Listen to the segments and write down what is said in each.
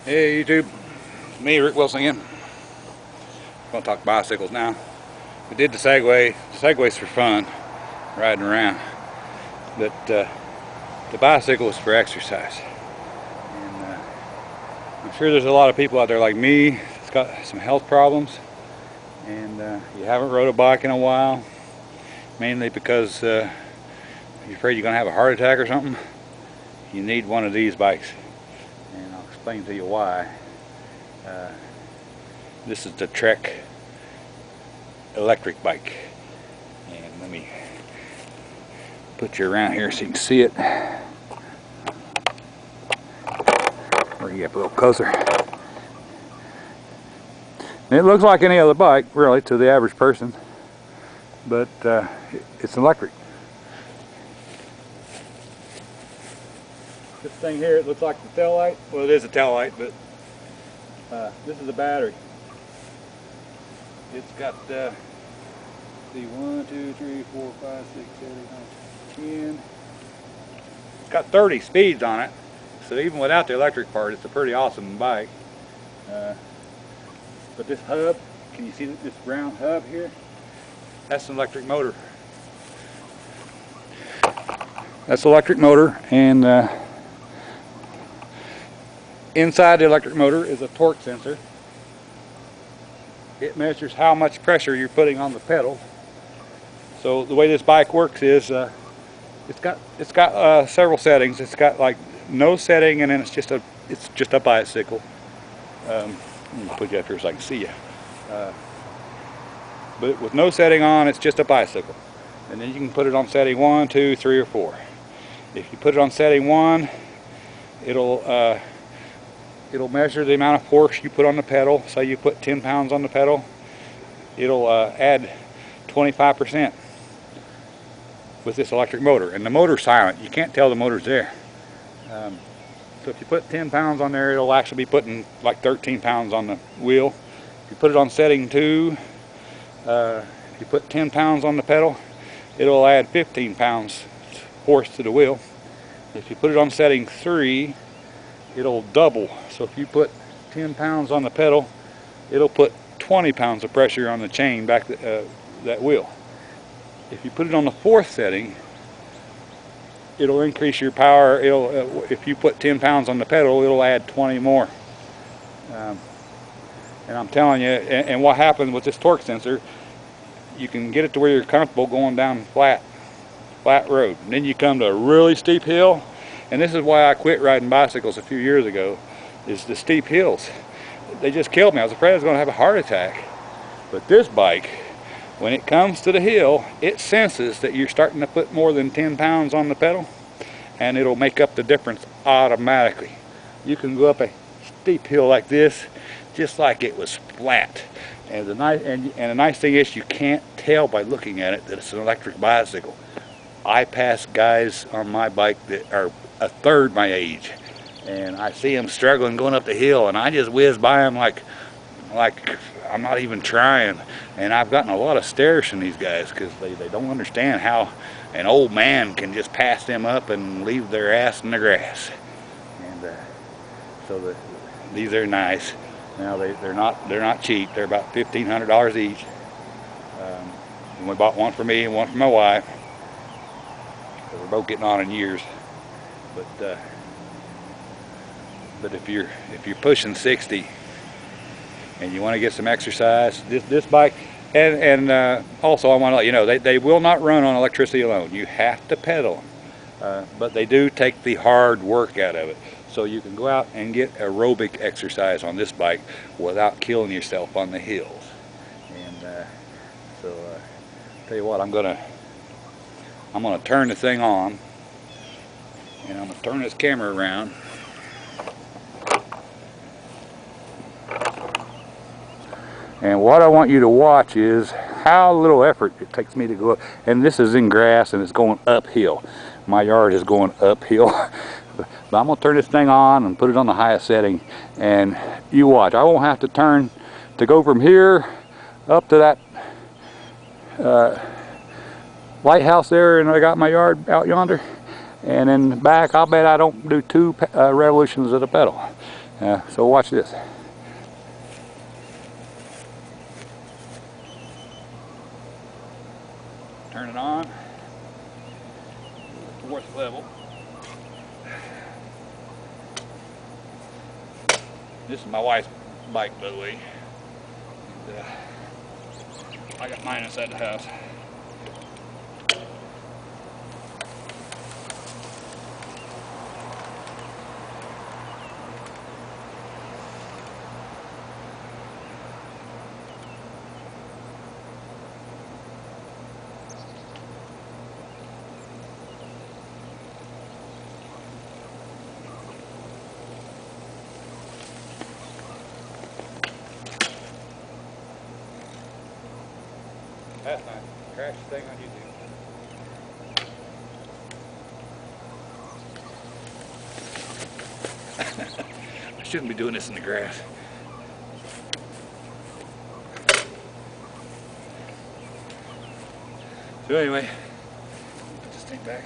Hey YouTube, me Rick Wilson again. I'm going to talk bicycles now. We did the Segway. The Segway's for fun, riding around, but the bicycle is for exercise. And I'm sure there's a lot of people out there like me that's got some health problems, and you haven't rode a bike in a while, mainly because you're afraid you're going to have a heart attack or something. You need one of these bikes, and I'll explain to you why. This is the Trek electric bike, and let me put you around here so you can see it. Bring you up a little closer. And it looks like any other bike, really, to the average person, but it's electric. This thing here, it looks like the tail light. Well, it is a tail light, but this is a battery. It's got the 1, 2, 3, 4, 5, 6, 7, 8, 9, 10. It's got 30 speeds on it, so even without the electric part, it's a pretty awesome bike. But this hub, can you see this round hub here? That's an electric motor. That's an electric motor, and inside the electric motor is a torque sensor. It measures how much pressure you're putting on the pedal. So the way this bike works is it's got several settings. It's got like no setting, and then it's just a bicycle. Let me put you up here so I can see you. But with no setting on, it's just a bicycle. And then you can put it on setting 1, 2, 3, or 4. If you put it on setting 1, it'll measure the amount of force you put on the pedal. Say you put 10 pounds on the pedal, it'll add 25% with this electric motor. And the motor's silent. You can't tell the motor's there. So if you put 10 pounds on there, it'll actually be putting like 13 pounds on the wheel. If you put it on setting 2, if you put 10 pounds on the pedal, it'll add 15 pounds force to the wheel. If you put it on setting 3, it'll double. So if you put 10 pounds on the pedal, it'll put 20 pounds of pressure on the chain back that wheel. If you put it on the 4th setting, it'll increase your power. If you put 10 pounds on the pedal, it'll add 20 more. And I'm telling you, and what happens with this torque sensor, you can get it to where you're comfortable going down flat road. And then you come to a really steep hill, and this is why I quit riding bicycles a few years ago, is the steep hills. They just killed me. I was afraid I was going to have a heart attack. But this bike, when it comes to the hill, it senses that you're starting to put more than 10 pounds on the pedal, and it'll make up the difference automatically. You can go up a steep hill like this just like it was flat. And the nice thing is, you can't tell by looking at it that it's an electric bicycle. I pass guys on my bike that are a third my age, and I see them struggling going up the hill, and I just whiz by them like I'm not even trying. And I've gotten a lot of stares from these guys because they don't understand how an old man can just pass them up and leave their ass in the grass. And so these are nice. Now they're not cheap. They're about $1,500 each. And we bought one for me and one for my wife. We're both getting on in years. But if you're pushing 60 and you want to get some exercise, this bike, and also I want to let you know, they will not run on electricity alone. You have to pedal them, but they do take the hard work out of it. So you can go out and get aerobic exercise on this bike without killing yourself on the hills. And tell you what, I'm gonna turn the thing on, and I'm gonna turn this camera around. And what I want you to watch is how little effort it takes me to go up. And this is in grass, and it's going uphill. My yard is going uphill. But I'm going to turn this thing on and put it on the highest setting. And you watch. I won't have to turn to go from here up to that lighthouse there, and I got my yard out yonder. And then back, I'll bet I don't do 2 revolutions of the pedal. So watch this. Turn it on. Fourth level. This is my wife's bike, by the way. And, I got mine inside the house. That's nice. Crash the thing on YouTube. I shouldn't be doing this in the grass. So anyway, put this thing back.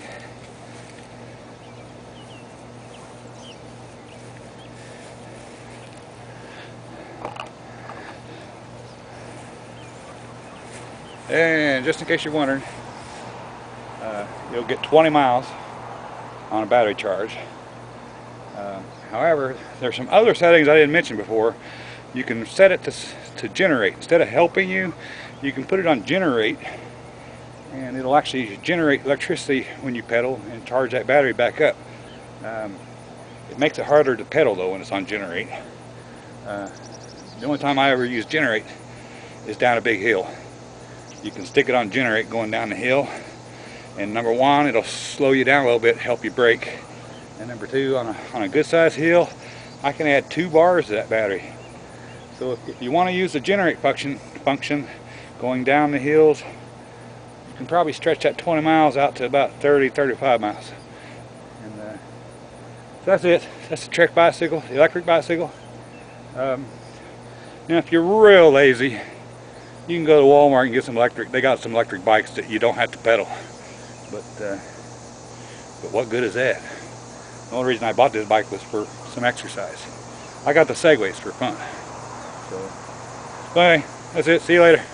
And just in case you're wondering, you'll get 20 miles on a battery charge. However, there's some other settings I didn't mention before. You can set it to generate. Instead of helping you, you can put it on generate, and it'll actually generate electricity when you pedal and charge that battery back up. It makes it harder to pedal though when it's on generate. The only time I ever use generate is down a big hill. You can stick it on generate going down the hill, and number one, it'll slow you down a little bit, help you brake, and number two, on a good sized hill, I can add 2 bars to that battery. So if you want to use the generate function going down the hills, you can probably stretch that 20 miles out to about 30-35 miles. And so that's it. That's the Trek bicycle, the electric bicycle. Now if you're real lazy, you can go to Walmart and get some electric. They got some electric bikes that you don't have to pedal. But what good is that? The only reason I bought this bike was for some exercise. I got the Segways for fun. So anyway, that's it. See you later.